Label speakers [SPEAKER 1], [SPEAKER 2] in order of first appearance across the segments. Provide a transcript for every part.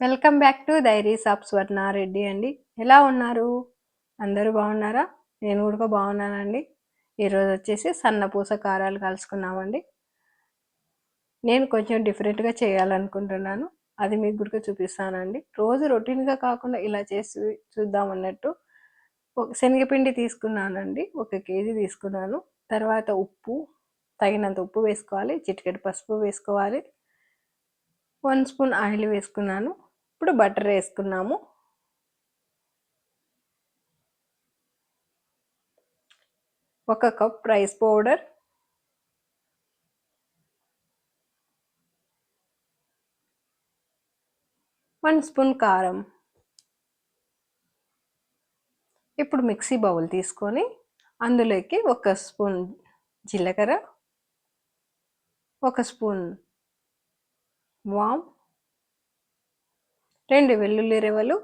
[SPEAKER 1] Welcome back to diaries of Swarna Reddy అండి. ఎలా ఉన్నారు? అందరూ బాగున్నారా? నేను కూడా బాగున్నానండి. ఈరోజు వచ్చేసి సన్నపూస కారాలు కలుసుకున్నామండి. నేను కొంచెం డిఫరెంట్గా చేయాలనుకుంటున్నాను. అది మీకు కూడా చూపిస్తానండి. రోజు రొటీన్గా కాకుండా ఇలా చేసి చూద్దాం అన్నట్టు శనగపిండి తీసుకున్నానండి. 1 కేజీ తీసుకున్నాను. తర్వాత ఉప్పు, తగినంత ఉప్పు వేసుకోవాలి. చిటికెడు పసుపు వేసుకోవాలి. 1 స్పూన్ ఆయిల్ వేసుకున్నాను. ఇప్పుడు బటర్ వేసుకున్నాము. 1 కప్ రైస్ పౌడర్, 1 స్పూన్ కారం. ఇప్పుడు మిక్సీ బౌల్ తీసుకొని అందులోకి 1 స్పూన్ జీలకర్ర, 1 స్పూన్ వామ్, 2 వెల్లుల్లి రెవలు,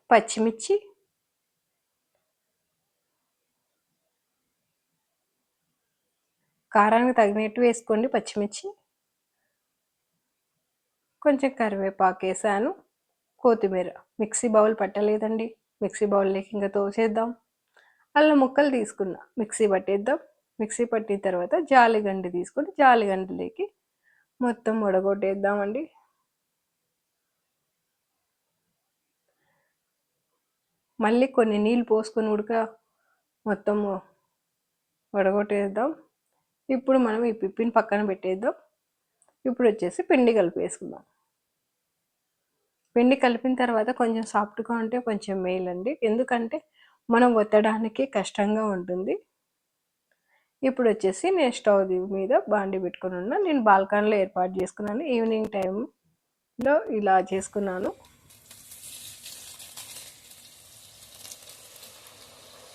[SPEAKER 1] పచ్చిమిర్చి, కారానికి తగినట్టు వేసుకోండి పచ్చిమిర్చి, కొంచెం కరివేపాకు వేసాను, కొత్తిమీర. మిక్సీ బౌల్ పట్టలేదండి, మిక్సీ బౌల్లోకి ఇంకా తోసేద్దాం. అల్లం ముక్కలు తీసుకున్నా, మిక్సీ పట్టేద్దాం. మిక్సీ పట్టిన తర్వాత జాలిగండి తీసుకొని జాలిగండిలోకి మొత్తం వడగొట్టేద్దామండి. మళ్ళీ కొన్ని నీళ్ళు పోసుకొని మొత్తం వడగొట్టేద్దాం. ఇప్పుడు మనం ఈ పిప్పిని పక్కన పెట్టేద్దాం. ఇప్పుడు వచ్చేసి పిండి కలిపేసుకుందాం. పిండి కలిపిన తర్వాత కొంచెం సాఫ్ట్గా ఉంటే కొంచెం మేలండి, ఎందుకంటే మనం ఒత్తడానికి కష్టంగా ఉంటుంది. ఇప్పుడు వచ్చేసి నేను స్టవ్ మీద బాండి పెట్టుకుని ఉన్నా. నేను బాల్కనీలో ఏర్పాటు చేసుకున్నాను. ఈవినింగ్ టైంలో ఇలా చేసుకున్నాను.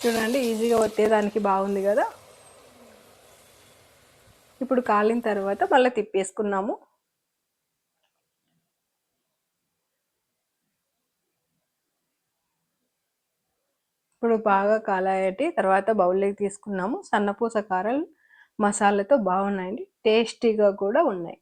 [SPEAKER 1] చూడండి, ఈజీగా ఒత్తేదానికి బాగుంది కదా. ఇప్పుడు కాలిన తర్వాత మళ్ళీ తిప్పేసుకున్నాము. ఇప్పుడు బాగా కాలాయటి తర్వాత బౌల్లోకి తీసుకున్నాము. సన్నపూస కారాలు మసాలాతో బాగున్నాయండి, టేస్టీగా కూడా ఉన్నాయి.